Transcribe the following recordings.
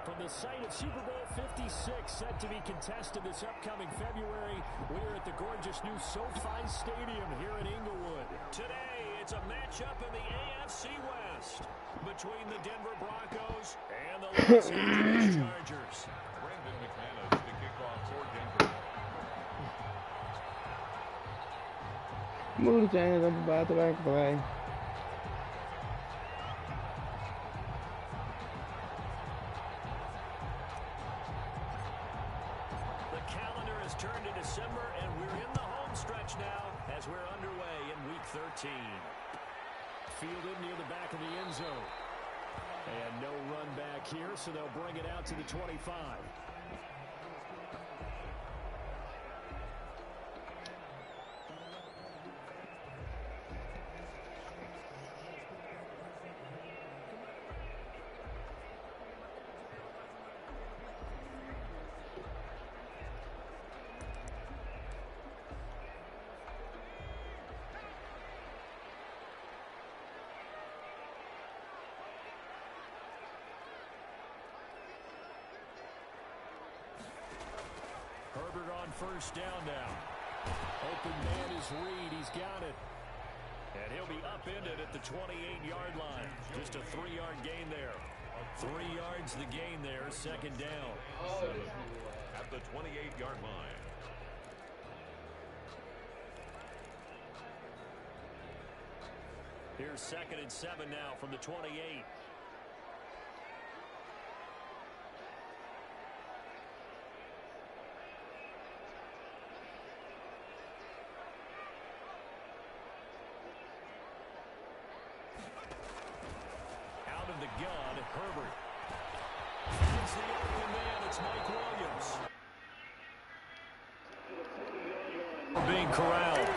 From the site of Super Bowl 56, set to be contested this upcoming February, we're at the gorgeous new SoFi Stadium here in Inglewood. Today, it's a matchup in the AFC West between the Denver Broncos and the Los Angeles Chargers. Brandon McManus, the kickoff for Denver. Move the chains up about the back play. Turned to December, and we're in the home stretch now as we're underway in Week 13. Fielded near the back of the end zone. And no run back here, so they'll bring it out to the 25. Herbert on first down now. Open man is Reed. He's got it. And he'll be upended at the 28-yard line. Just a 3-yard gain there. 3 yards the gain there. Second down. At the 28-yard line. Here's 2nd and 7 now from the 28. The gun, Herbert. Finds the open man. It's Mike Williams. Being corralled.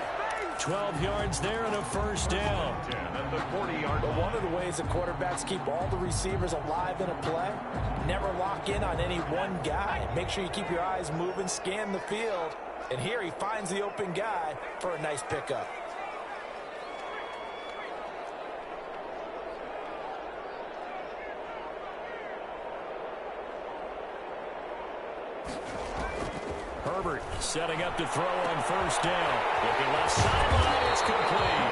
12 yards there and a first down. And the 40-yard line. One of the ways that quarterbacks keep all the receivers alive in a play, never lock in on any one guy. Make sure you keep your eyes moving, scan the field. And here he finds the open guy for a nice pickup. Herbert setting up to throw on first down. Looking left sideline, it's complete.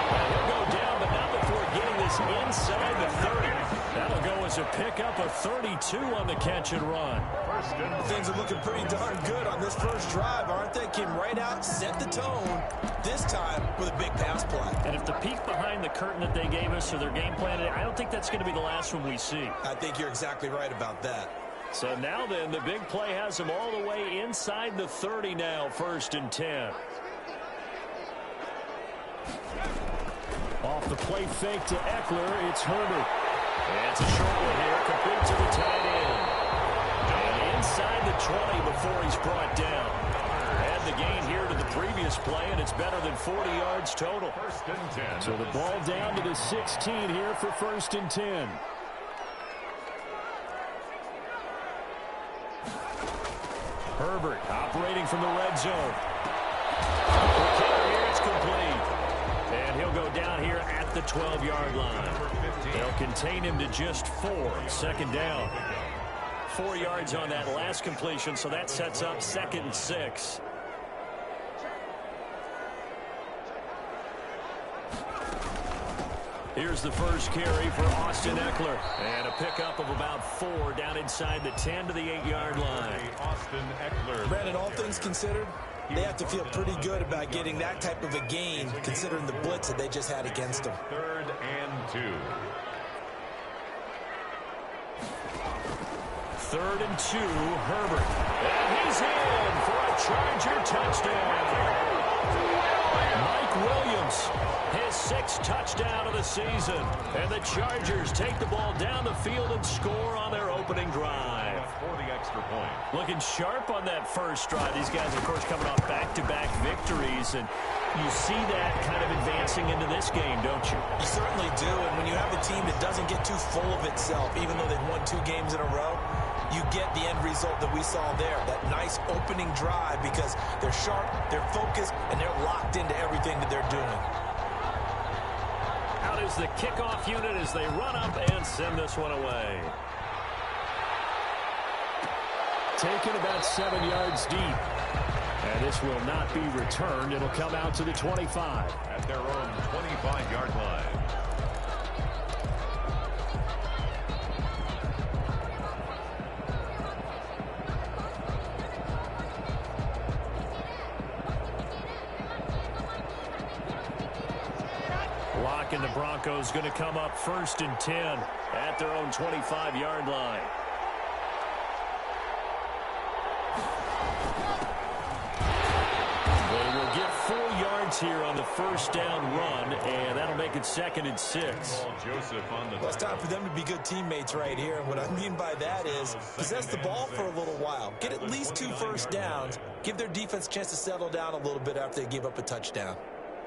And he'll go down, but not before getting this inside the 30. That'll go as a pickup of 32 on the catch and run. Things are looking pretty darn good on this first drive, aren't they? Came right out, set the tone, this time with a big pass play. And if the peek behind the curtain that they gave us or their game plan, I don't think that's going to be the last one we see. I think you're exactly right about that. So now then, the big play has them all the way inside the 30 now, 1st and 10. Off the play fake to Eckler, it's Herbert. And it's a short one here, complete to the tight end. And inside the 20 before he's brought down. Add the gain here to the previous play, and it's better than 40 yards total. 1st and 10. So the ball down to the 16 here for 1st and 10. Herbert operating from the red zone. Here it's complete. And he'll go down here at the 12-yard line. They'll contain him to just 4. 2nd down. 4 yards on that last completion, so that sets up 2nd and 6. Here's the first carry for Austin Eckler. And a pickup of about 4 down inside the 10 to the 8-yard line. Austin Eckler. Brandon, all things considered, they have to feel pretty good about getting that type of a gain, considering the blitz that they just had against them. 3rd and 2. 3rd and 2, Herbert. And he's in for a Charger touchdown. Mike Williams, his 6th touchdown of the season. And the Chargers take the ball down the field and score on their opening drive. For the extra point. Looking sharp on that first drive. These guys, of course, coming off back-to-back victories, and you see that kind of advancing into this game, don't you? You certainly do, and when you have a team that doesn't get too full of itself, even though they've won 2 games in a row, you get the end result that we saw there, that nice opening drive, because they're sharp, they're focused, and they're locked into everything that they're doing. Out is the kickoff unit as they run up and send this one away. Taken about 7 yards deep. And this will not be returned. It'll come out to the 25. At their own 25-yard line. Lock and the Broncos going to come up 1st and 10 at their own 25-yard line. Here on the first down run, and that'll make it 2nd and 6. Well, it's time for them to be good teammates right here. And what I mean by that is possess the ball for a little while. Get at least 2 first downs. Give their defense a chance to settle down a little bit after they give up a touchdown.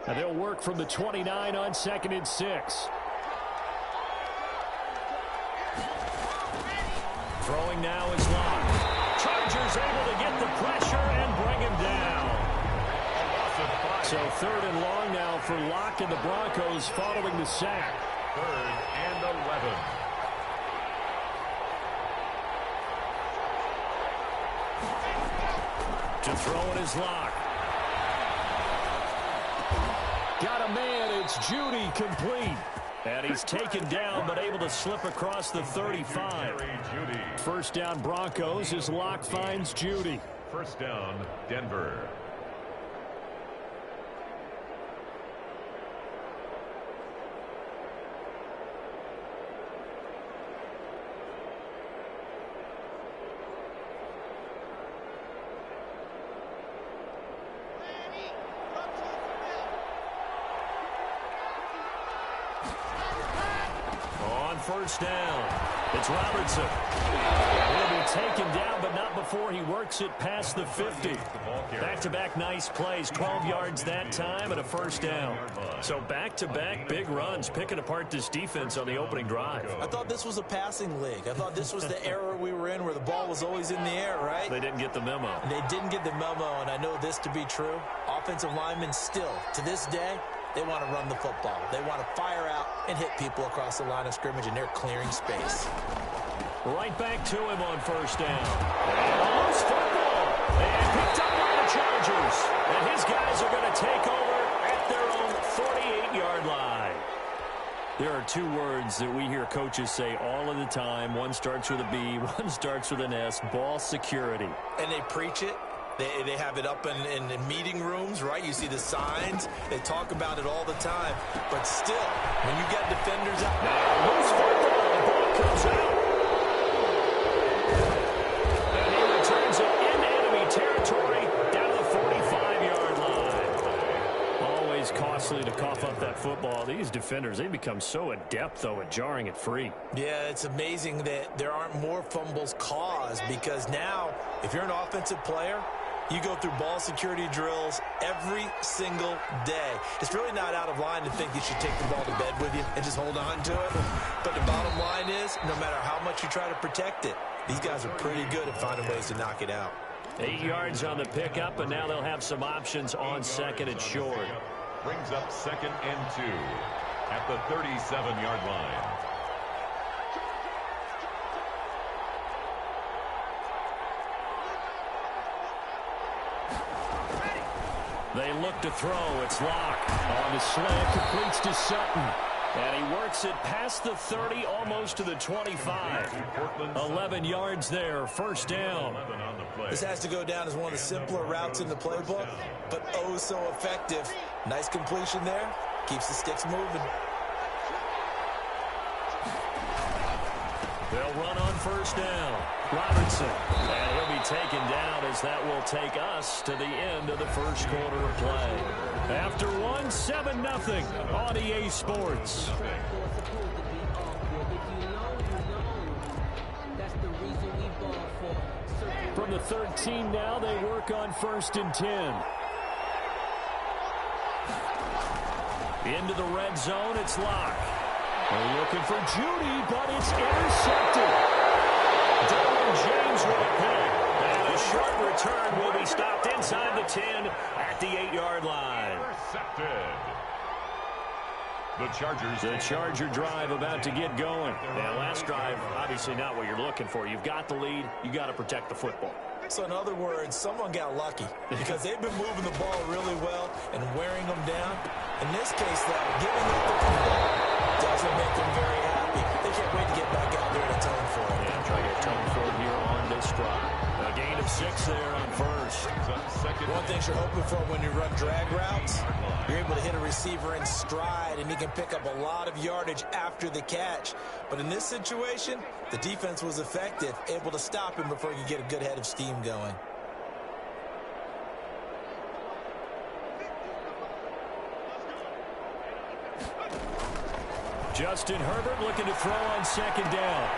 And they'll work from the 29 on 2nd and 6. Throwing now is Locke. Chargers able to get the pressure and bring him down. So 3rd and long now for Locke and the Broncos following the sack. 3rd and 11. To throw it is Locke. Got a man, it's Judy, complete. And he's taken down but able to slip across the 35. First down Broncos as Locke finds Judy. First down, Denver. First down. It's Robertson. He'll be taken down, but not before he works it past the 50. Back-to-back nice plays, 12 yards that time and a first down. So back-to-back big runs, picking apart this defense on the opening drive. I thought this was a passing league. I thought this was the era we were in where the ball was always in the air, right? They didn't get the memo. They didn't get the memo, and I know this to be true. Offensive linemen still, to this day, they want to run the football. They want to fire out and hit people across the line of scrimmage, and they're clearing space. Right back to him on first down. And almost football. And picked up by the Chargers. And his guys are going to take over at their own 48-yard line. There are 2 words that we hear coaches say all of the time. One starts with a B, one starts with an S, ball security. And they preach it. They have it up in meeting rooms, right? You see the signs. They talk about it all the time. But still, when you get defenders out. Now, loose football. The ball comes out. And he returns it in enemy territory down to the 45-yard line. Always costly to cough up that football. These defenders, they become so adept, though, at jarring it free. Yeah, it's amazing that there aren't more fumbles caused, because now, if you're an offensive player, you go through ball security drills every single day. It's really not out of line to think you should take the ball to bed with you and just hold on to it. But the bottom line is, no matter how much you try to protect it, these guys are pretty good at finding ways to knock it out. 8 yards on the pickup, and now they'll have some options on 2nd and short. Brings up 2nd and 2 at the 37-yard line. They look to throw. It's Locke on the slant, completes to Sutton. And he works it past the 30, almost to the 25. 11 yards there, first down. This has to go down as one of the simpler routes in the playbook, but oh so effective. Nice completion there. Keeps the sticks moving. They'll run on first down. Robertson. And he'll be taken down as that will take us to the end of the first quarter of play. After 1, 7-0 on EA Sports. the 13 now. They work on 1st and 10. Into the red zone, it's Locke. They're looking for Judy, but it's intercepted. Derwin James with a pick. And a short return will be stopped inside the 10 at the 8-yard line. Intercepted. The Charger drive about to get going. Now, last drive, obviously not what you're looking for. You've got the lead. You got to protect the football. So in other words, someone got lucky because they've been moving the ball really well and wearing them down. In this case, though, giving up the football doesn't make them very happy. They can't wait to get back out there and atone for it. Yeah, try to atone for it here on this drive. A gain of 6 there on 1st. One thing you're hoping for when you run drag routes, you're able to hit a receiver in stride, and he can pick up a lot of yardage after the catch. But in this situation, the defense was effective, able to stop him before he could get a good head of steam going. Justin Herbert looking to throw on 2nd down.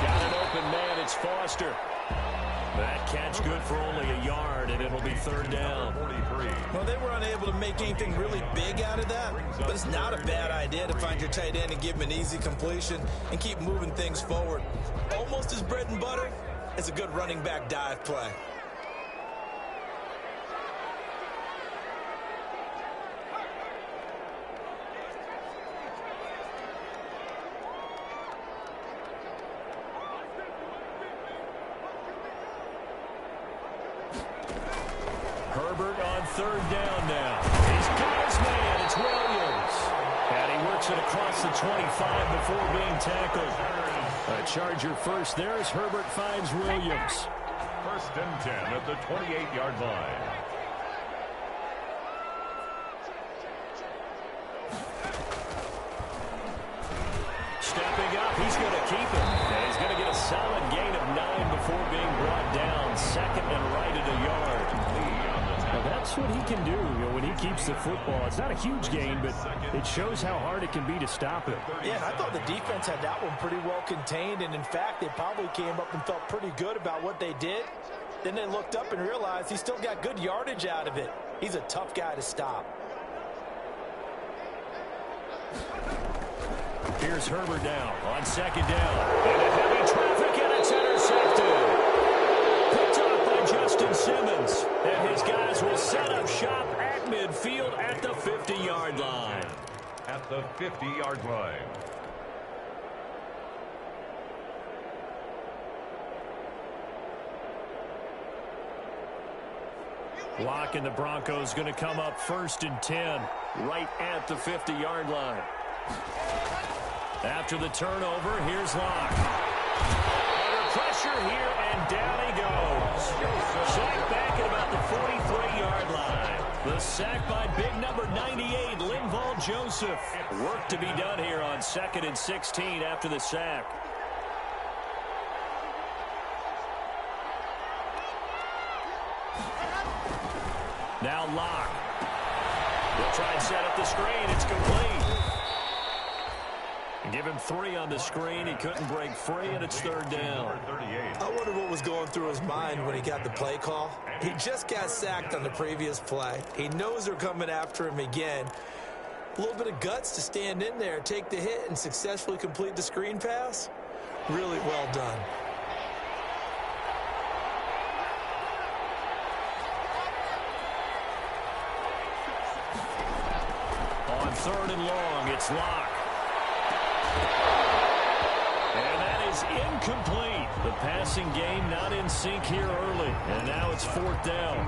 Got an open man, it's Foster. That catch good for only a yard, and it'll be 3rd down. Well, they were unable to make anything really big out of that, but it's not a bad idea to find your tight end and give him an easy completion and keep moving things forward. Almost as bread and butter as a good running back dive play. Herbert on 3rd down now. He's got his man. It's Williams. And he works it across the 25 before being tackled. A Charger first there as Herbert finds Williams. 1st and 10 at the 28-yard line. Stepping up, he's going to keep it. And he's going to get a solid gain of 9 before being brought down. 2nd and right at a yard. Well, that's what he can do, when he keeps the football. It's not a huge gain, but it shows how hard it can be to stop it. Yeah, and I thought the defense had that one pretty well contained, and in fact, they probably came up and felt pretty good about what they did. Then they looked up and realized he still got good yardage out of it. He's a tough guy to stop. Here's Herbert down on 2nd down. And a heavy traffic, and it's intercepted. Picked up by Justin Simmons. And his guys will set up shop at midfield at the 50-yard line. At the 50-yard line. Locke and the Broncos going to come up 1st and 10 right at the 50-yard line. After the turnover, here's Locke. Under pressure here, and down he goes. Sacked back at about the 43-yard line. The sack by big number 98, Linval Joseph. Work to be done here on 2nd and 16 after the sack. Now Locke. He'll try and set up the screen. It's complete. Give him 3 on the screen. He couldn't break free, and it's 3rd down. I wonder what was going through his mind when he got the play call. He just got sacked on the previous play. He knows they're coming after him again. A little bit of guts to stand in there, take the hit, and successfully complete the screen pass. Really well done. On 3rd and long, it's Locke. And that is incomplete. The passing game not in sync here early. And now it's 4th down.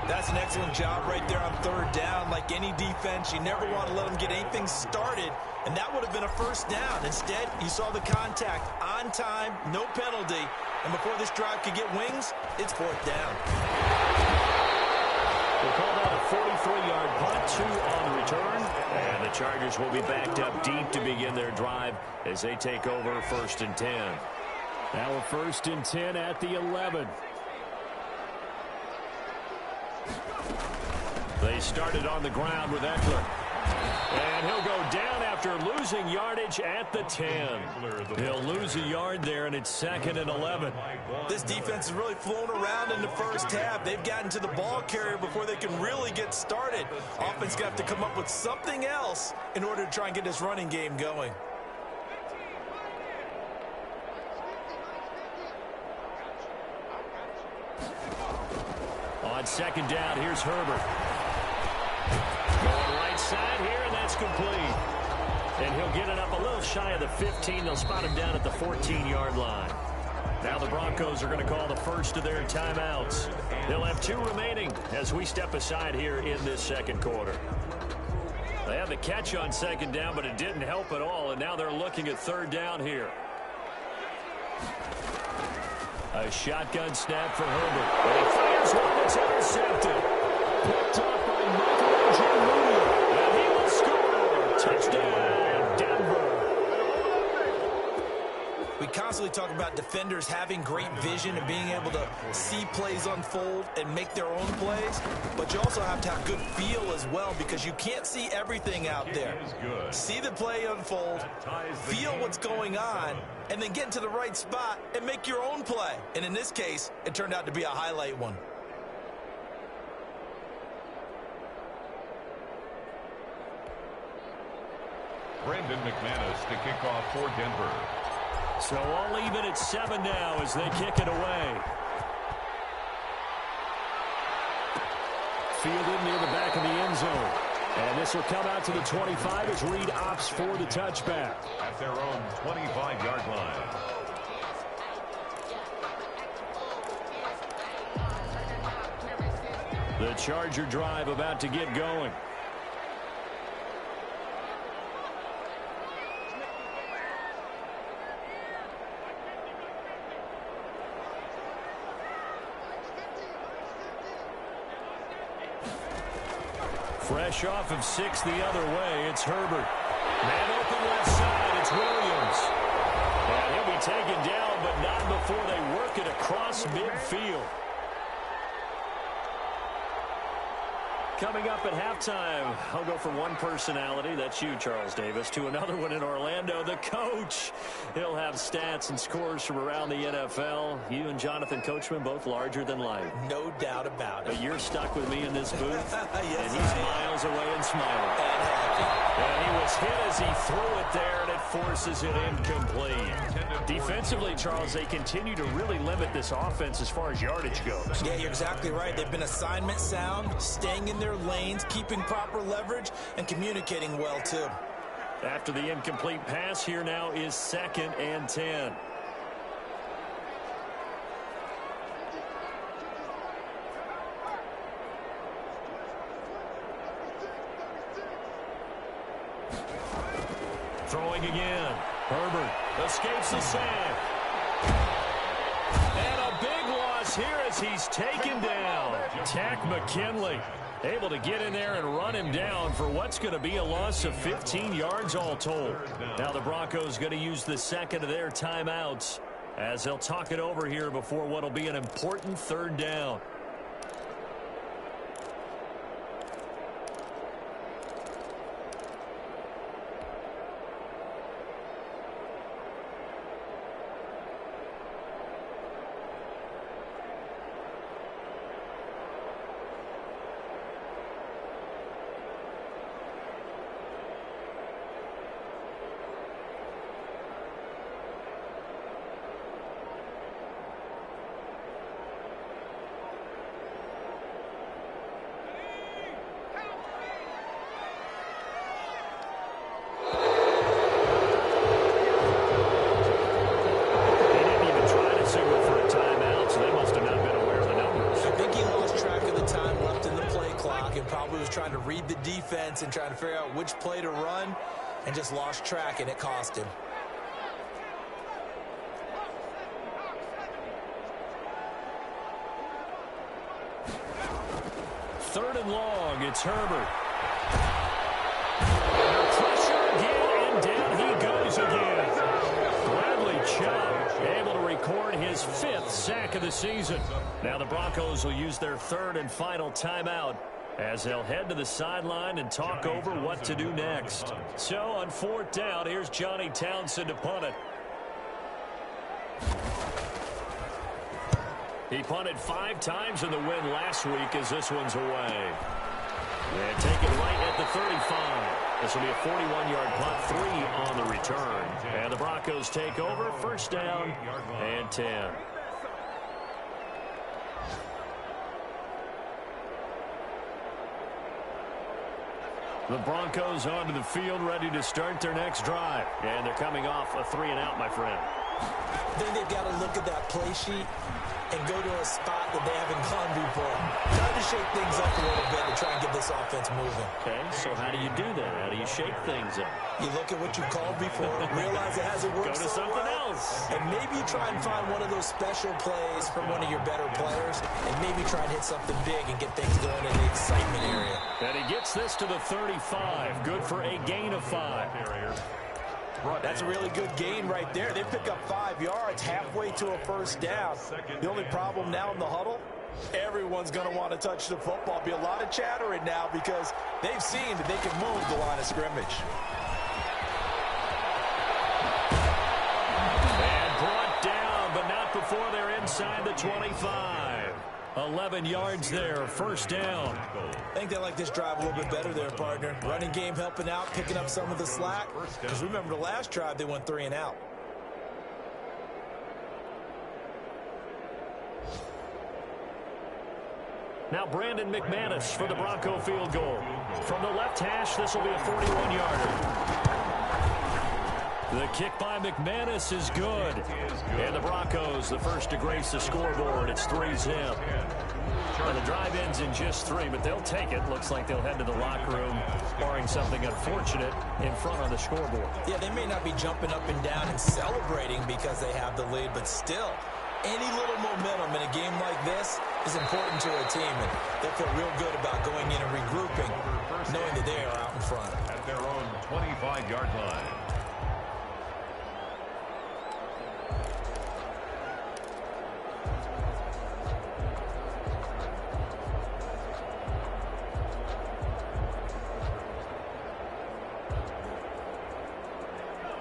That's an excellent job right there on 3rd down. Like any defense, you never want to let them get anything started. And that would have been a 1st down. Instead, you saw the contact on time, no penalty. And before this drive could get wings, it's 4th down. We'll call that a 43-yard punt, 2 on the return. And the Chargers will be backed up deep to begin their drive as they take over 1st and 10. Now a 1st and 10 at the 11. They started on the ground with Eckler. And he'll go down after after losing yardage at the 10. He'll lose a yard there, and it's 2nd and 11. This defense has really flown around in the first half. They've gotten to the ball carrier before they can really get started. Offense going to have to come up with something else in order to try and get this running game going. On 2nd down, here's Herbert. Going right side here, and that's complete. And he'll get it up a little shy of the 15. They'll spot him down at the 14-yard line. Now the Broncos are going to call the first of their timeouts. They'll have 2 remaining as we step aside here in this second quarter. They had the catch on 2nd down, but it didn't help at all, and now they're looking at 3rd down here. A shotgun snap for Herbert. And he fires one that's intercepted. Picked up by Michael and he will score. Touchdown, Denver. We constantly talk about defenders having great vision and being able to see plays unfold and make their own plays, but you also have to have good feel as well because you can't see everything out there. See the play unfold, feel what's going on, and then get into the right spot and make your own play. And in this case, it turned out to be a highlight one. Brandon McManus to kick off for Denver. So all even at 7 now as they kick it away. Fielded near the back of the end zone. And this will come out to the 25 as Reed opts for the touchback. At their own 25-yard line. The Charger drive about to get going. Fresh off of 6 the other way, it's Herbert. Man open left side, it's Williams. And he'll be taken down, but not before they work it across midfield. Coming up at halftime, I'll go from one personality, that's you, Charles Davis, to another one in Orlando, the coach. He'll have stats and scores from around the NFL. You and Jonathan Coachman, both larger than life. No doubt about it. But you're stuck with me in this booth, Yes, and he's miles away and smiling. And he was hit as he threw it there, and it forces it incomplete. Defensively, Charles, they continue to really limit this offense as far as yardage goes. Yeah, you're exactly right. They've been assignment sound, staying in their lanes, keeping proper leverage, and communicating well, too. After the incomplete pass, here now is 2nd and 10. Throwing again. Herbert escapes the sack. And a big loss here as he's taken down. Tack McKinley able to get in there and run him down for what's going to be a loss of 15 yards all told. Now the Broncos going to use the 2nd of their timeouts as they'll talk it over here before what will be an important 3rd down. Trying to read the defense and trying to figure out which play to run, and just lost track, and it cost him. Third and long, it's Herbert. Under pressure again, and down he goes again. Bradley Chubb able to record his 5th sack of the season. Now the Broncos will use their 3rd and final timeout as they'll head to the sideline and talk over what to do next. So on 4th down, here's Johnny Townsend to punt it. He punted 5 times in the win last week as this one's away. And take it right at the 35. This will be a 41-yard punt, 3 on the return. And the Broncos take over, 1st down and 10. The Broncos onto the field, ready to start their next drive. And they're coming off a 3-and-out, my friend. Then they've got to look at that play sheet and go to a spot that they haven't gone before. Trying to shake things up a little bit to try and get this offense moving. Okay, so how do you do that? How do you shake things up? You look at what you called before, realize it hasn't worked. Go to something else. And maybe you try and find one of those special plays from one of your better players, and maybe try and hit something big and get things going in the excitement area. And he gets this to the 35. Good for a gain of 5. That's a really good gain right there. They pick up 5 yards halfway to a 1st down. The only problem now in the huddle, everyone's going to want to touch the football. Be a lot of chattering now because they've seen that they can move the line of scrimmage. And brought down, but not before they're inside the 25. 11 yards there, 1st down. I think they like this drive a little bit better there, partner. Running game helping out, picking up some of the slack. Because remember the last drive, they went 3-and-out. Now Brandon McManus for the Bronco field goal. From the left hash, this will be a 41-yarder. The kick by McManus is good. And the Broncos, the first to grace the scoreboard. It's 3-zip. Well, the drive ends in just 3, but they'll take it. Looks like they'll head to the locker room, barring something unfortunate in front on the scoreboard. Yeah, they may not be jumping up and down and celebrating because they have the lead, but still, any little momentum in a game like this is important to a team, and they feel real good about going in and regrouping, knowing that they are out in front. At their own 25-yard line.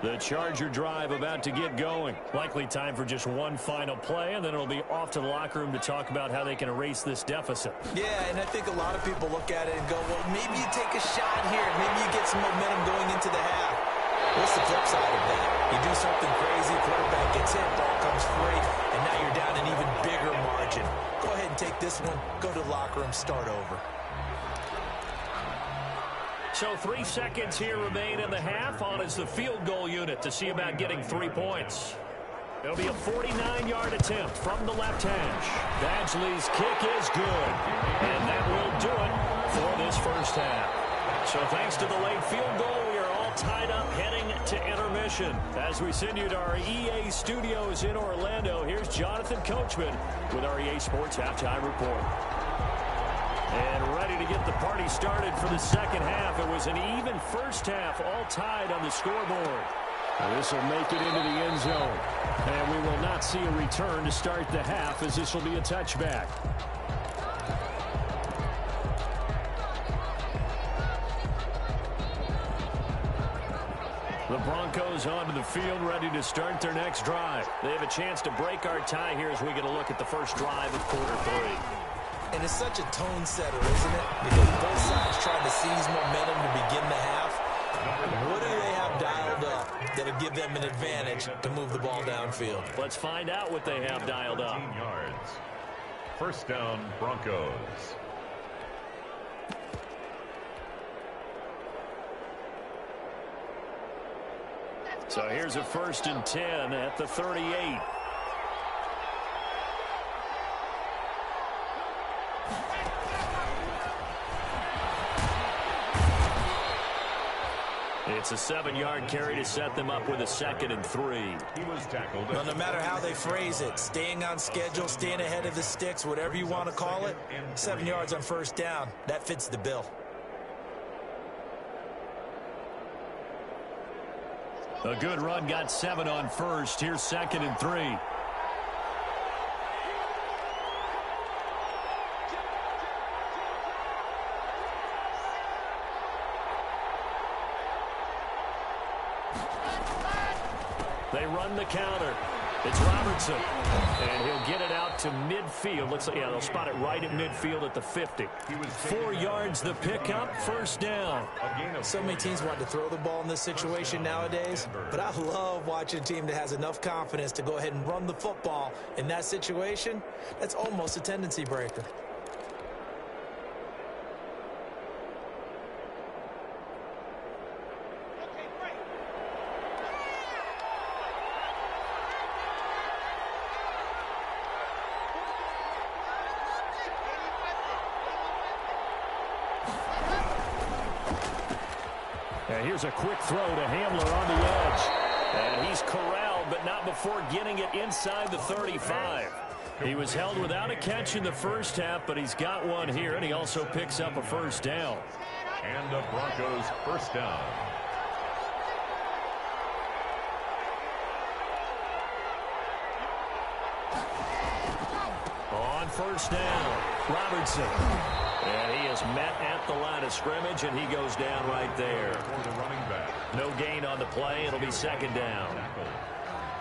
The Charger drive about to get going. Likely time for just one final play, and then it'll be off to the locker room to talk about how they can erase this deficit. Yeah, and I think a lot of people look at it and go, well, maybe you take a shot here. Maybe you get some momentum going into the half. What's the flip side of that? You do something crazy, quarterback gets hit, ball comes free, and now you're down an even bigger margin. Go ahead and take this one, go to the locker room, start over. So 3 seconds here remain in the half. On is the field goal unit to see about getting 3 points. It'll be a 49-yard attempt from the left hash. Badgley's kick is good. And that will do it for this first half. So thanks to the late field goal, we are all tied up heading to intermission. As we send you to our EA studios in Orlando, here's Jonathan Coachman with our EA Sports Halftime Report. And ready to get the party started for the second half. It was an even first half, all tied on the scoreboard. This will make it into the end zone. And we will not see a return to start the half, as this will be a touchback. The Broncos onto the field, ready to start their next drive. They have a chance to break our tie here as we get a look at the first drive of quarter 3. And it's such a tone setter, isn't it? Because both sides trying to seize momentum to begin the half. What do they have dialed up that'll give them an advantage to move the ball downfield? Let's find out what they have dialed up. 15 yards. First down, Broncos. So here's a 1st and 10 at the 38. It's a 7-yard carry to set them up with a 2nd and 3. He was tackled. Well, no matter how they phrase it, staying on schedule, staying ahead of the sticks, whatever you want to call it, 7 yards on first down, that fits the bill. A good run, got 7 on first. Here's 2nd and 3. They run the counter. It's Robertson, and he'll get it out to midfield. Looks like, yeah, they'll spot it right at midfield at the 50. 4 yards the pickup, first down. So many teams want to throw the ball in this situation nowadays, but I love watching a team that has enough confidence to go ahead and run the football. In that situation, that's almost a tendency breaker. And here's a quick throw to Hamler on the edge. And he's corralled, but not before getting it inside the 35. He was held without a catch in the first half, but he's got one here, and he also picks up a first down. And the Broncos first down. On first down, Robertson. And he is met at the line of scrimmage, and he goes down right there. For the running back. No gain on the play. It'll be second down.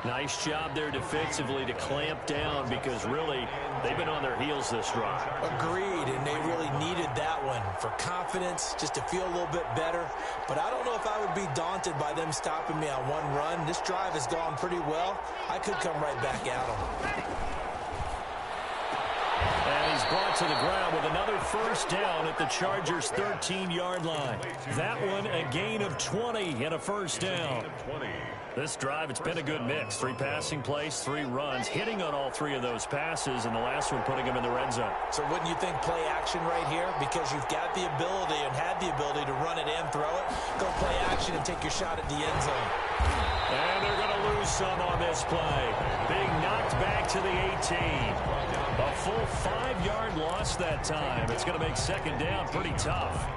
Nice job there defensively to clamp down because really they've been on their heels this drive. Agreed, and they really needed that one for confidence, just to feel a little bit better. But I don't know if I would be daunted by them stopping me on one run. This drive has gone pretty well. I could come right back at them. And he's brought to the ground with another first down at the Chargers' 13-yard line. That one a gain of 20 and a first down. This drive, it's been a good mix. 3 passing plays, 3 runs, hitting on all 3 of those passes, and the last one putting him in the red zone. So wouldn't you think play action right here? Because you've got the ability and had the ability to run it and throw it. Go play action and take your shot at the end zone. And they're going to lose some on this play. Being knocked back to the 18. A full 5-yard loss that time. It's going to make second down pretty tough.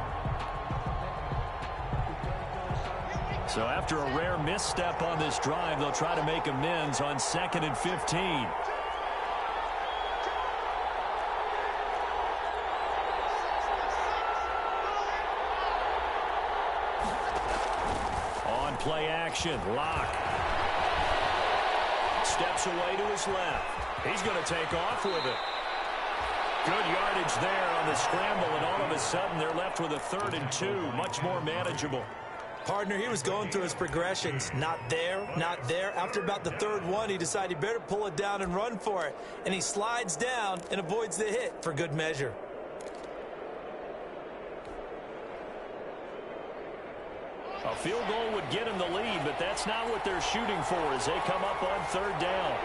So after a rare misstep on this drive, they'll try to make amends on 2nd and 15. On play action, Locke. Steps away to his left. He's going to take off with it. Good yardage there on the scramble, and all of a sudden they're left with a 3rd and 2, much more manageable. Partner, he was going through his progressions. Not there, not there. After about the 3rd one, he decided he better pull it down and run for it. And he slides down and avoids the hit for good measure. A field goal would get him the lead, but that's not what they're shooting for as they come up on 3rd down.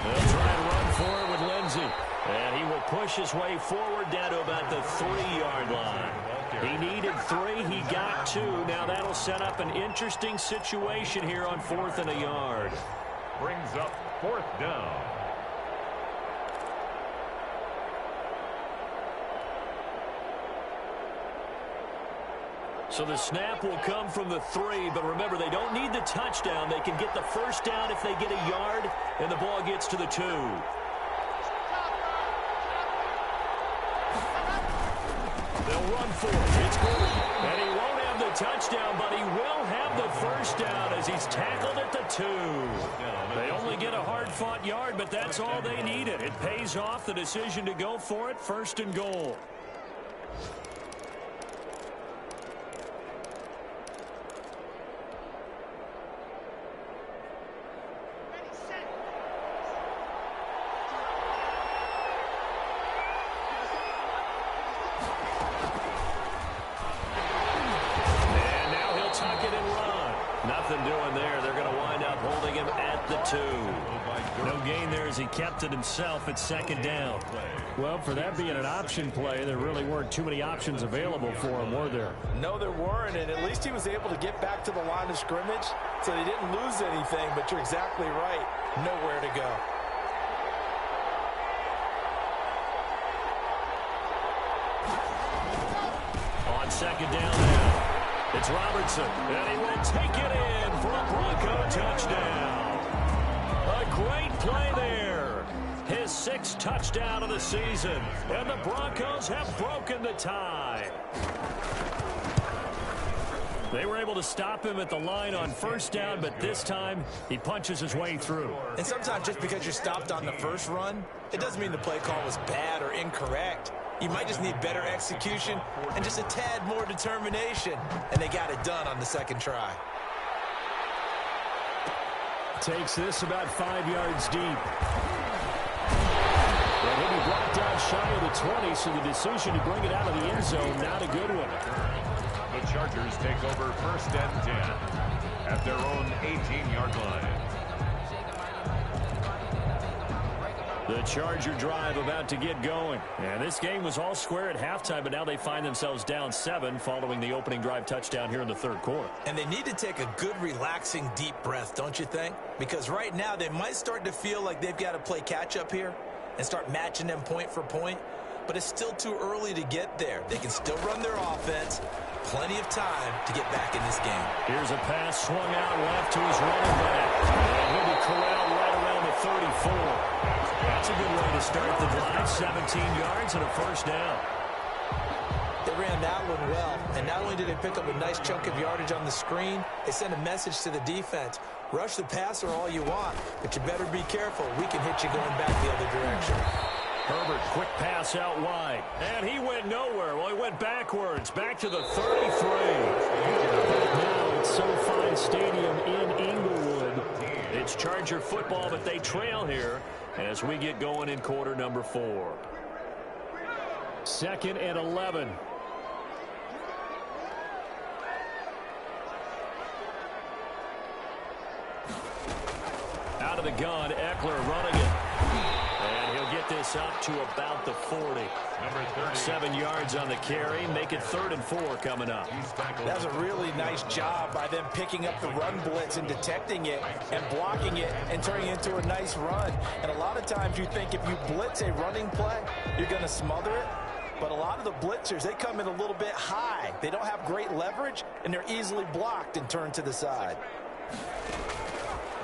They'll try and run for it with Lindsey. And he will push his way forward down to about the 3-yard line. He needed 3. He got 2. Now that'll set up an interesting situation here on 4th and a yard. Brings up 4th down. So the snap will come from the 3, but remember, they don't need the touchdown. They can get the first down if they get a yard, and the ball gets to the 2. They'll run for it. It's good. And he won't have the touchdown, but he will have the first down as he's tackled at the 2. They only get a hard-fought yard, but that's all they needed. It pays off the decision to go for it, 1st and goal. He kept it himself at 2nd down. Well, for that being an option play, there really weren't too many options available for him, were there? No, there weren't, and at least he was able to get back to the line of scrimmage, so they didn't lose anything, but you're exactly right. Nowhere to go. On 2nd down now, it's Robertson, and he will take it in for a Bronco touchdown. A great play there. His 6th touchdown of the season. And the Broncos have broken the tie. They were able to stop him at the line on first down, but this time he punches his way through. And sometimes just because you're stopped on the first run, it doesn't mean the play call was bad or incorrect. You might just need better execution and just a tad more determination. And they got it done on the second try. Takes this about 5 yards deep. But he'll be brought down shy of the 20, so the decision to bring it out of the end zone, not a good one. The Chargers take over first and 10 at their own 18-yard line. The Charger drive about to get going. And this game was all square at halftime, but now they find themselves down 7 following the opening drive touchdown here in the third quarter. And they need to take a good, relaxing, deep breath, don't you think? Because right now they might start to feel like they've got to play catch-up here and start matching them point for point. But it's still too early to get there. They can still run their offense. Plenty of time to get back in this game. Here's a pass swung out left to his running back. And he'll be corralled right around the 34. That's a good way to start the drive. 17 yards and a first down. They ran that one well. And not only did they pick up a nice chunk of yardage on the screen, they sent a message to the defense. Rush the passer all you want, but you better be careful. We can hit you going back the other direction. Herbert, quick pass out wide. And he went nowhere. Well, he went backwards. Back to the 33. Now it's SoFi Stadium in Inglewood. It's Charger football, but they trail here as we get going in quarter number 4. 2nd and 11. Out of the gun, Eckler running it. And he'll get this up to about the 40. 7 yards on the carry. Make it 3rd and 4 coming up. That's a really nice job by them picking up the run blitz and detecting it and blocking it and turning it into a nice run. And a lot of times you think if you blitz a running play, you're going to smother it. But a lot of the blitzers, they come in a little bit high. They don't have great leverage, and they're easily blocked and turned to the side.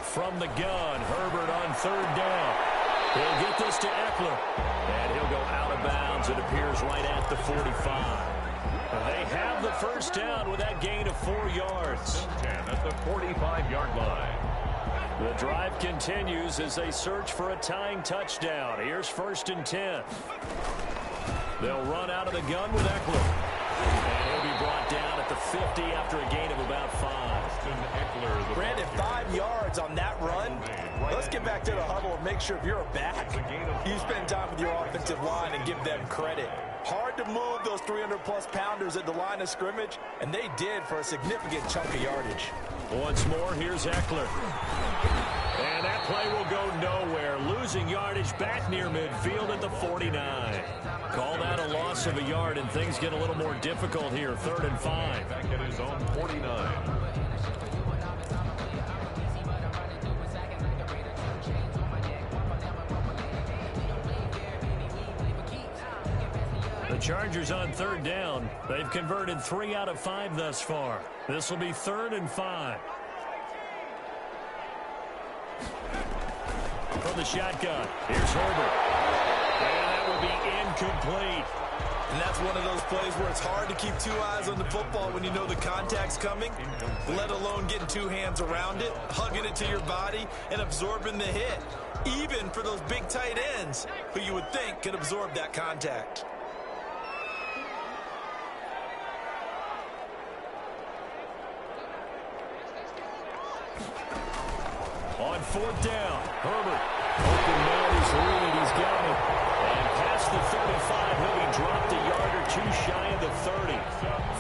From the gun, Herbert on 3rd down. He'll get this to Eckler. And he'll go out of bounds. It appears right at the 45. They have the first down with that gain of 4 yards. 10 at the 45-yard line. The drive continues as they search for a tying touchdown. Here's 1st and 10. They'll run out of the gun with Eckler. And he'll be brought down at the 50 after a gain of about 5. Brandon, 5 yards on that run. Let's get back to the huddle and make sure if you're a back, you spend time with your offensive line and give them credit. Hard to move those 300-plus pounders at the line of scrimmage, and they did for a significant chunk of yardage. Once more, here's Eckler. And that play will go nowhere. Losing yardage back near midfield at the 49. Call that a loss of a yard, and things get a little more difficult here. 3rd and 5. Back at his own 49. The Chargers on 3rd down. They've converted 3 out of 5 thus far. This will be 3rd and 5. From the shotgun, here's Herbert. And that will be incomplete. And that's one of those plays where it's hard to keep 2 eyes on the football when you know the contact's coming, let alone getting 2 hands around it, hugging it to your body, and absorbing the hit. Even for those big tight ends who you would think could absorb that contact. On 4th down, Herbert. Open man, his lead, he's got it. And past the 35, he'll be dropped a yard or 2 shy of the 30.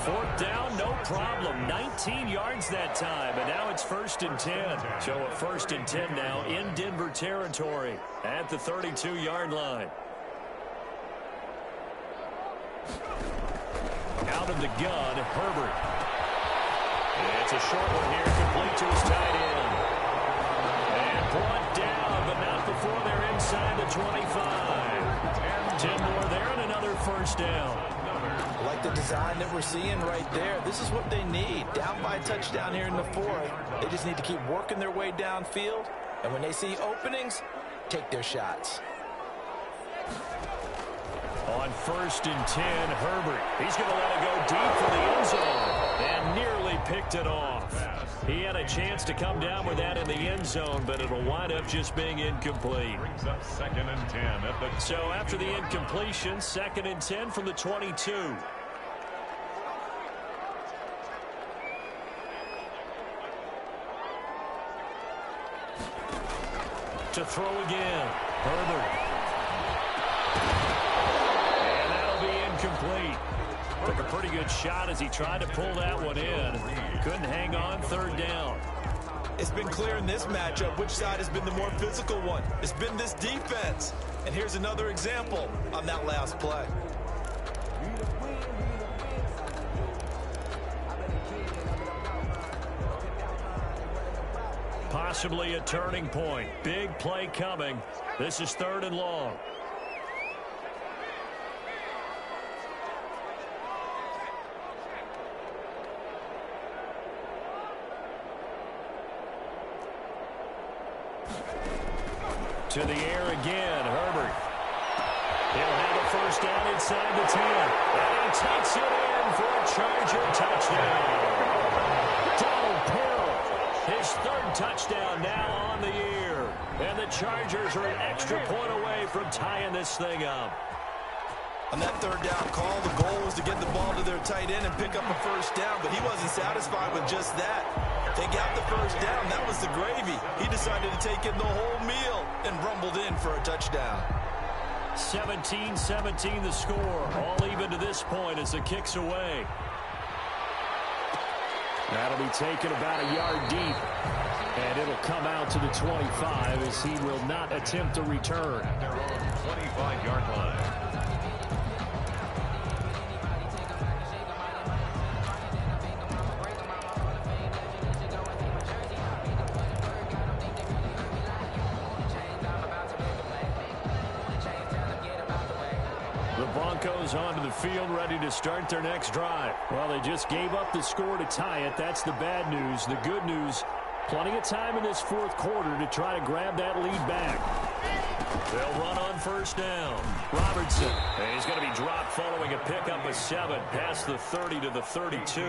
4th down, no problem. 19 yards that time, and now it's 1st and 10. So a 1st and 10 now in Denver territory at the 32-yard line. Out of the gun, Herbert. It's a short one here, complete to his tight end. Brought down, but not before they're inside the 25. 10 more there and another first down. I like the design that we're seeing right there. This is what they need. Down by a touchdown here in the 4th. They just need to keep working their way downfield. And when they see openings, take their shots. On 1st and 10, Herbert. He's going to let it go deep for the end zone. And nearly picked it off. He had a chance to come down with that in the end zone, but it'll wind up just being incomplete. Brings up 2nd and 10 at the... So after the incompletion, 2nd and 10 from the 22. To throw again. Herbert. And that'll be incomplete. Took a pretty good shot as he tried to pull that one in. Couldn't hang on, 3rd down. It's been clear in this matchup which side has been the more physical one. It's been this defense. And here's another example on that last play. Possibly a turning point. Big play coming. This is 3rd and long. To the air again, Herbert. He'll have a 1st down inside the 10. And he takes it in for a Charger touchdown. Donald Pill, his 3rd touchdown now on the year. And the Chargers are an extra point away from tying this thing up. On that 3rd down call, the goal was to get the ball to their tight end and pick up a 1st down, but he wasn't satisfied with just that. They got the 1st down. That was the gravy. He decided to take in the whole meal and rumbled in for a touchdown. 17-17 the score. All even to this point as the kick's away. That'll be taken about a yard deep. And it'll come out to the 25 as he will not attempt to return. At their own 25-yard line. Broncos onto the field ready to start their next drive. Well, they just gave up the score to tie it. That's the bad news. The good news, plenty of time in this 4th quarter to try to grab that lead back. They'll run on 1st down. Robertson. And he's going to be dropped following a pickup of 7 past the 30 to the 32.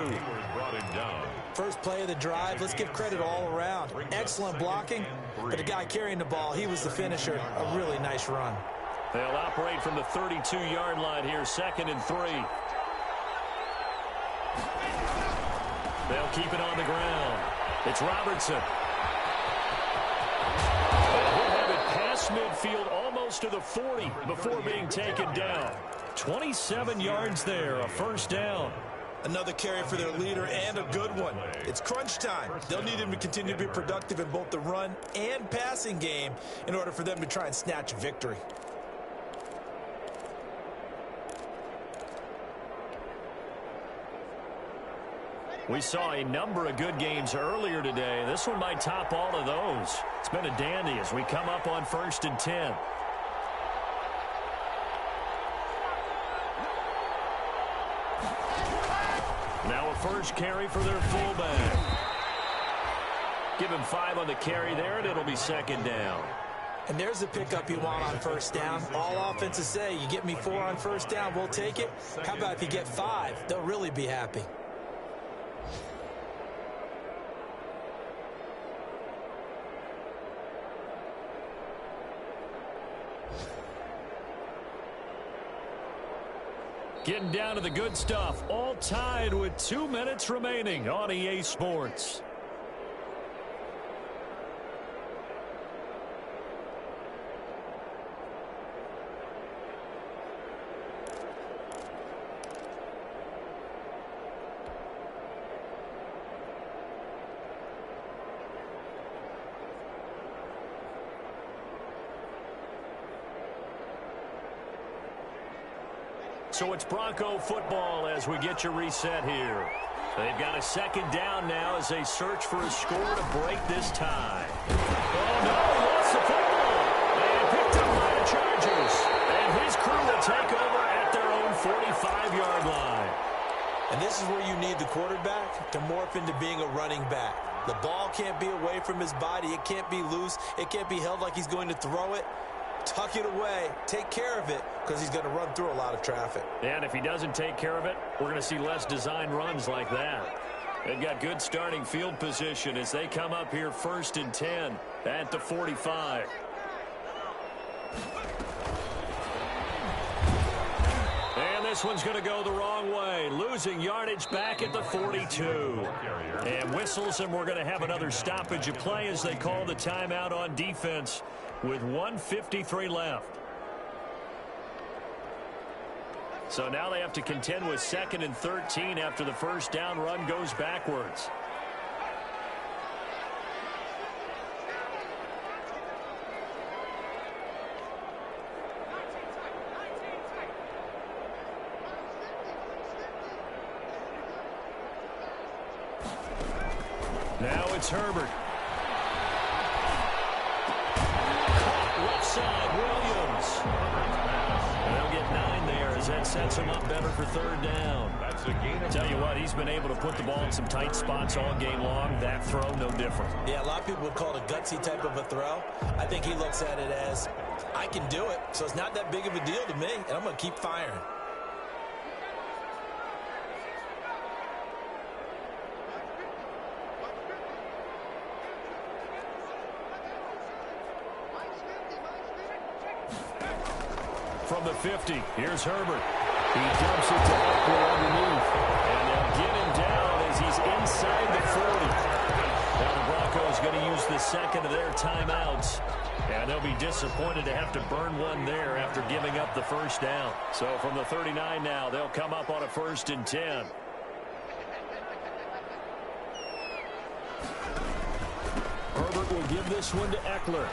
Brought him down. First play of the drive, let's give credit all around. Excellent blocking, but the guy carrying the ball, he was the finisher. A really nice run. They'll operate from the 32-yard line here, 2nd and 3. They'll keep it on the ground. It's Robertson. And he'll have it past midfield almost to the 40 before being taken down. 27 yards there, a 1st down. Another carry for their leader and a good one. It's crunch time. They'll need him to continue to be productive in both the run and passing game in order for them to try and snatch a victory. We saw a number of good games earlier today. This one might top all of those. It's been a dandy as we come up on 1st and 10. Now a 1st carry for their fullback. Give him 5 on the carry there, and it'll be 2nd down. And there's the pickup you want on 1st down. All offenses say, you get me 4 on 1st down, we'll take it. How about if you get 5? They'll really be happy. Getting down to the good stuff. All tied with 2 minutes remaining on EA Sports. So it's Bronco football as we get you reset here. They've got a 2nd down now as they search for a score to break this tie. Oh, no, he lost the football. And picked up by the Chargers. And his crew will take over at their own 45-yard line. And this is where you need the quarterback to morph into being a running back. The ball can't be away from his body. It can't be loose. It can't be held like he's going to throw it. Tuck it away, take care of it, because he's going to run through a lot of traffic. And if he doesn't take care of it, we're going to see less design runs like that. They've got good starting field position as they come up here 1st and 10 at the 45. And this one's going to go the wrong way, losing yardage back at the 42. And whistles, and we're going to have another stoppage of play as they call the timeout on defense with 1:53 left. So now they have to contend with 2nd and 13 after the first down run goes backwards. Now it's Herbert. Caught left side, Williams. They'll get 9 there as that sets him up better for 3rd down. That's a gain. Tell you what, he's been able to put the ball in some tight spots all game long. That throw, no different. Yeah, a lot of people would call it a gutsy type of a throw. I think he looks at it as, I can do it, so it's not that big of a deal to me, and I'm going to keep firing. From the 50, here's Herbert. He dumps it to Eckler underneath. And they'll get him down as he's inside the 40. Now the Broncos going to use the second of their timeouts. And they'll be disappointed to have to burn one there after giving up the first down. So from the 39 now, they'll come up on a 1st and 10. Herbert will give this one to Eckler.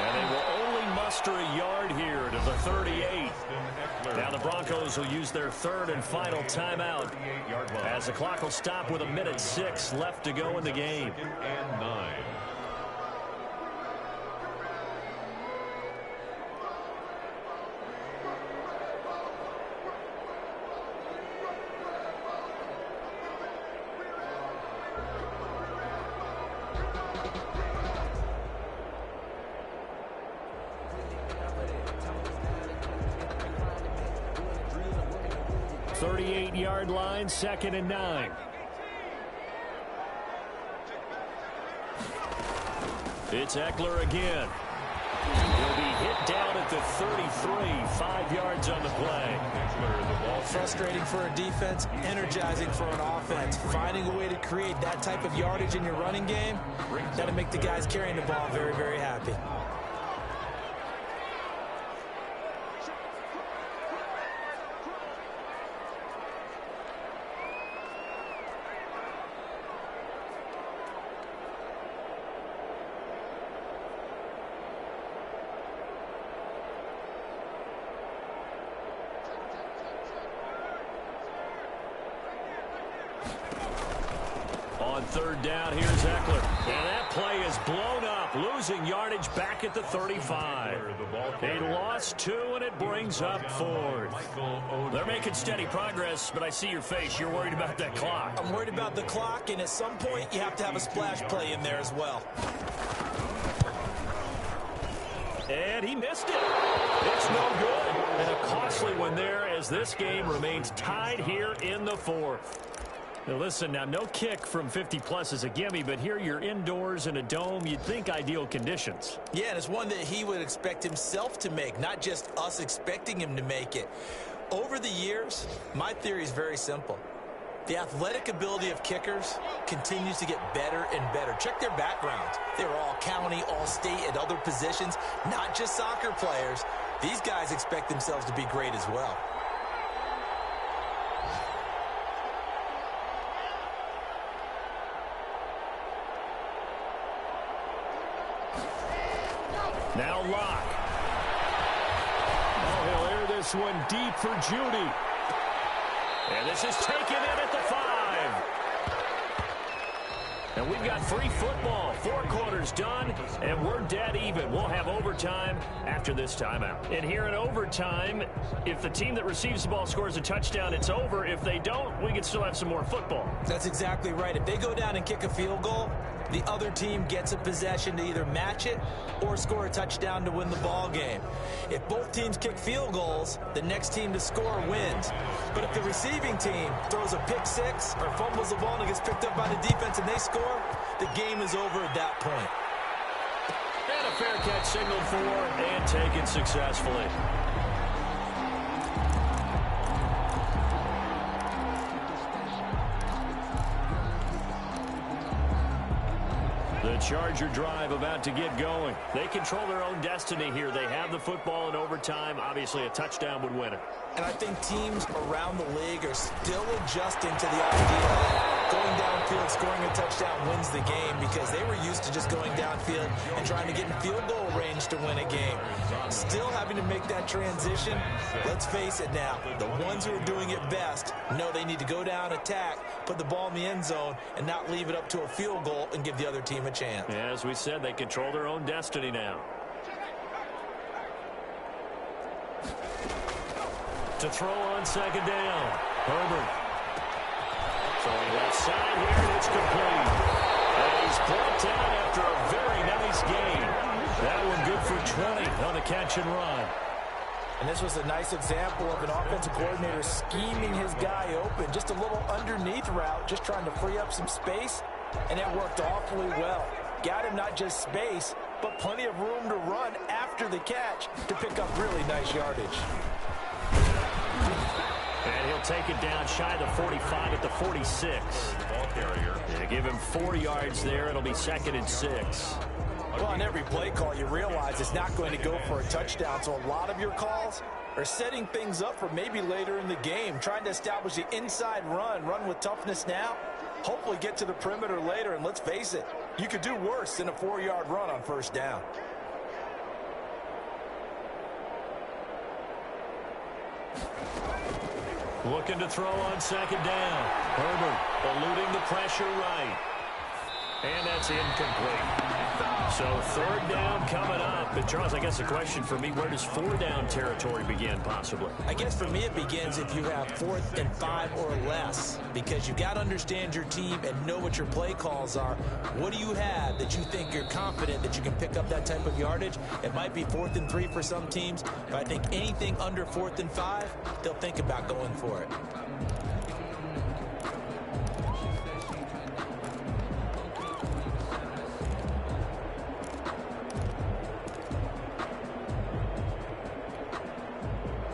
And they will only muster a yard here to the 38. Now the Broncos will use their 3rd and final timeout as the clock will stop with 1:06 left to go in the game. 9. Yard line, 2nd and 9. It's Eckler again. He'll be hit down at the 33, 5 yards on the play. Frustrating for a defense, energizing for an offense. Finding a way to create that type of yardage in your running game, that'll make the guys carrying the ball very, very happy. On 3rd down, here's Eckler. And that play is blown up, losing yardage back at the 35. He lost 2, and it brings up 4th. They're making steady progress, but I see your face. You're worried about that clock. I'm worried about the clock, and at some point, you have to have a splash play in there as well. And he missed it. It's no good. And a costly one there as this game remains tied here in the 4th. Now listen, now no kick from 50-plus is a gimme, but here you're indoors in a dome. You'd think ideal conditions. Yeah, and it's one that he would expect himself to make, not just us expecting him to make it. Over the years, my theory is very simple. The athletic ability of kickers continues to get better and better. Check their backgrounds. They were all county, all state, at other positions, not just soccer players. These guys expect themselves to be great as well. Now Locke. Oh, he'll air this one deep for Judy. And this is taken in at the 5. And we've got free football. 4 quarters done, and we're dead even. We'll have overtime after this timeout. And here in overtime, if the team that receives the ball scores a touchdown, it's over. If they don't, we can still have some more football. That's exactly right. If they go down and kick a field goal, the other team gets a possession to either match it or score a touchdown to win the ball game. If both teams kick field goals, the next team to score wins. But if the receiving team throws a pick six or fumbles the ball and it gets picked up by the defense and they score, the game is over at that point. And a fair catch signaled for and taken successfully. The Charger drive about to get going. They control their own destiny here. They have the football in overtime. Obviously, a touchdown would win it. And I think teams around the league are still adjusting to the idea that going downfield, scoring a touchdown wins the game, because they were used to just going downfield and trying to get in field goal range to win a game. Still having to make that transition. Let's face it now, the ones who are doing it best know they need to go down, attack, put the ball in the end zone, and not leave it up to a field goal and give the other team a chance. Yeah, as we said, they control their own destiny now. To throw on second down, Herbert. Throwing left side here, and it's complete. And he's brought down after a very nice gain. That one good for 20 on the catch and run. And this was a nice example of an offensive coordinator scheming his guy open. Just a little underneath route, just trying to free up some space, and it worked awfully well. Got him not just space, but plenty of room to run after the catch to pick up really nice yardage. And he'll take it down shy of the 45 at the 46. They give him 4 yards there. It'll be 2nd and 6. Well, on every play call, you realize it's not going to go for a touchdown, so a lot of your calls are setting things up for maybe later in the game, trying to establish the inside run with toughness now, hopefully get to the perimeter later, and let's face it, you could do worse than a 4-yard run on first down. Looking to throw on second down. Herbert eluding the pressure right. And that's incomplete. So 3rd down coming up. And Charles, I guess the question for me, where does 4-down territory begin possibly? I guess for me it begins if you have 4th and 5 or less, because you've got to understand your team and know what your play calls are. What do you have that you think you're confident that you can pick up that type of yardage? It might be 4th and 3 for some teams, but I think anything under 4th and 5, they'll think about going for it.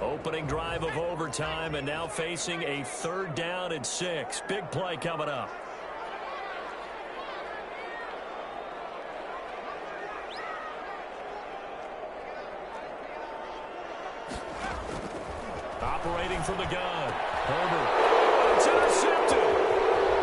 Opening drive of overtime, and now facing a 3rd down and 6. Big play coming up. Operating from the gun. Herbert. It's intercepted.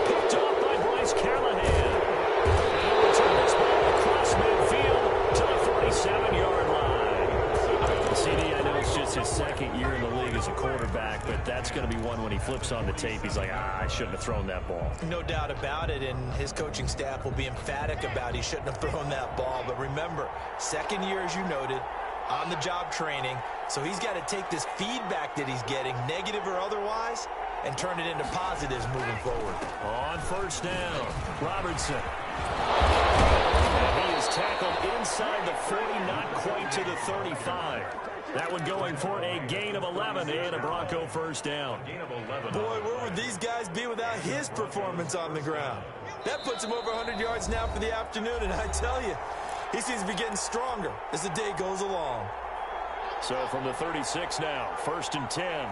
Picked off by Bryce Callahan. And he'll return this ball across midfield to the 47-yard line. CD, I know it's just his 2nd year in the league as a quarterback, but that's going to be one when he flips on the tape, he's like, I shouldn't have thrown that ball. No doubt about it, and his coaching staff will be emphatic about he shouldn't have thrown that ball. But remember, 2nd year, as you noted, on-the-job training, so he's got to take this feedback that he's getting, negative or otherwise, and turn it into positives moving forward. On first down, Robertson. He is tackled inside the 40, not quite to the 35. That one going for a gain of 11 and a Bronco first down. Boy, where would these guys be without his performance on the ground? That puts him over 100 yards now for the afternoon, and I tell you, he seems to be getting stronger as the day goes along. So from the 36 now, 1st and 10.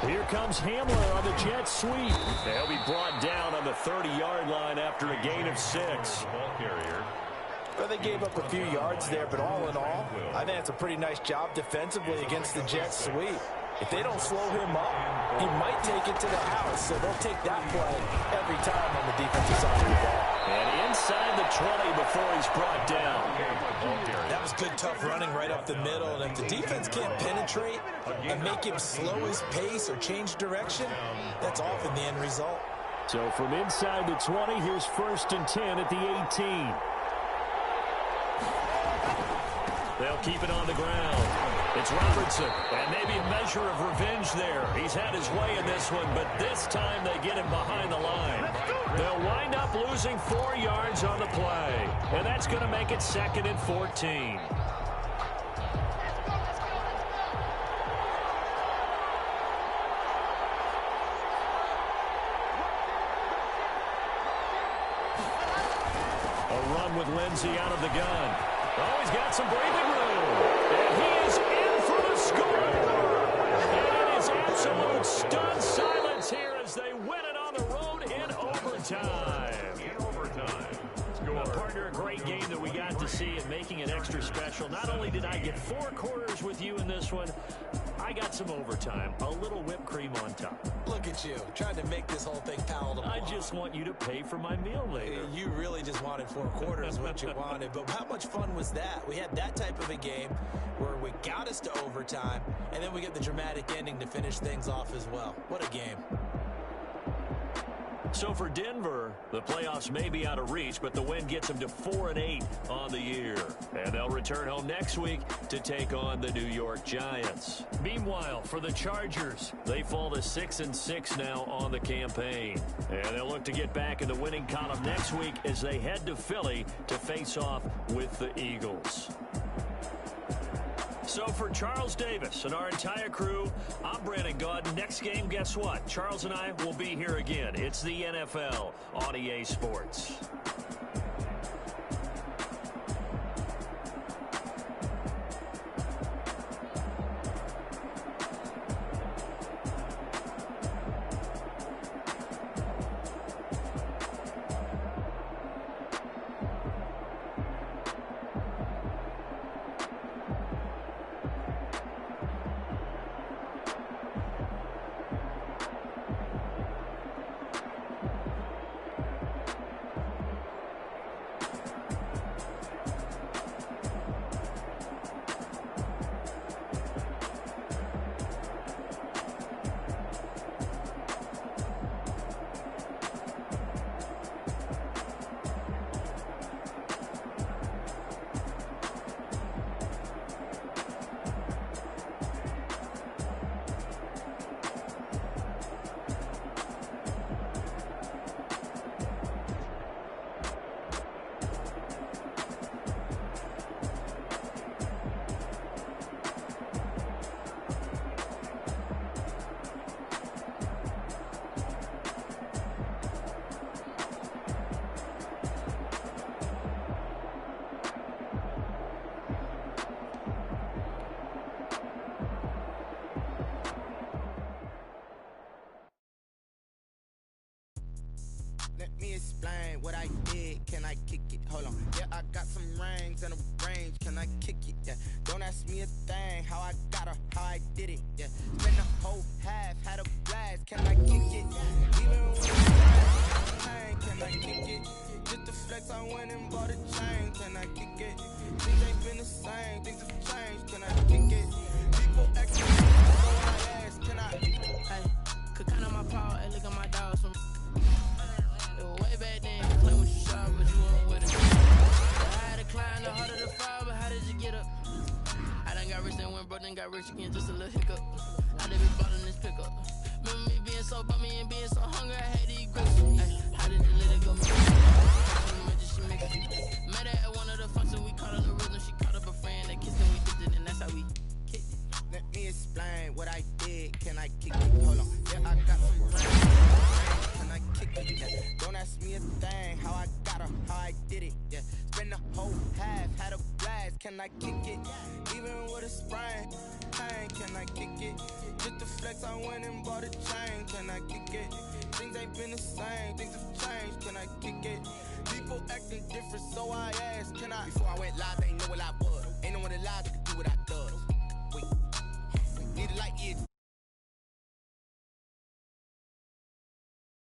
Here comes Hamler on the jet sweep. They'll be brought down on the 30-yard line after a gain of 6. Well, they gave up a few yards there, but all in all, I think it's a pretty nice job defensively against the jet sweep. If they don't slow him up, he might take it to the house, so they'll take that play every time on the defensive side of the ball. And inside the 20 before he's brought down. That was good, tough running right up the middle, and if the defense can't penetrate and make him slow his pace or change direction, that's often the end result. So from inside the 20, here's 1st and 10 at the 18. They'll keep it on the ground. It's Robertson, and maybe a measure of revenge there. He's had his way in this one, but this time they get him behind the line. They'll wind up losing 4 yards on the play, and that's going to make it 2nd and 14. With Lindsey out of the gun. Oh, he's got some breathing room. And he is in for the score. And it is absolute stunned silence here as they win it on the road in overtime. Partner, a great game that we got to see and making it extra special. Not only did I get 4 quarters with you in this one, I got some overtime, a little whipped cream on top. Look at you, trying to make this whole thing palatable. I just want you to pay for my meal later. You really just wanted 4 quarters, what you wanted. But how much fun was that? We had that type of a game where we got us to overtime, and then we get the dramatic ending to finish things off as well. What a game. So for Denver, the playoffs may be out of reach, but the win gets them to 4-8 on the year. And they'll return home next week to take on the New York Giants. Meanwhile, for the Chargers, they fall to 6-6 now on the campaign. And they'll look to get back in the winning column next week as they head to Philly to face off with the Eagles. So for Charles Davis and our entire crew, I'm Brandon Gaudin. Next game, guess what? Charles and I will be here again. It's the NFL on EA Sports. Let me explain what I did. Can I kick it? Hold on. Yeah, I got some rings and a range. Can I kick it? Yeah. Don't ask me a thing. How I got her, how I did it. Yeah. Spend the whole half, had a blast. Can I kick it? Even when it's pain, can I kick it? Just to flex, I went and bought a chain. Can I kick it? Things ain't been the same. Things have changed. Can I kick it? People acting so I ask. Can I? Hey, could count on my power and look at my dogs from. Way back then, you claim what you saw, but you weren't with it. The higher the climb, the harder the fall, but how did you get up? I done got rich, then went broke, then got rich again, just a little hiccup. I done been bought in this pickup. Remember me being so bummy and being so hungry, I had to eat grapes. Ay, how did you let it go? She make it. Met her at one of the functions, we caught her the rhythm. She caught up a friend, they kissed and we dipped it, and that's how we kicked it. Let me explain what I did. Can I kick it? Hold on. Yeah, I got some rings. Can I kick it? Yeah. Don't ask me a thing. How I got her, how I did it. Yeah. Spend the whole half, had a blast. Can I kick it? Even with a sprain. Pain, can I kick it? Just to flex, I went and bought a chain. Can I kick it? Things ain't been the same. Things have changed. Can I kick it? People acting different, so I asked. Can I? Before I went live, they ain't know what I was. Ain't no one alive that could do what I does. Wait. Need a light, yeah,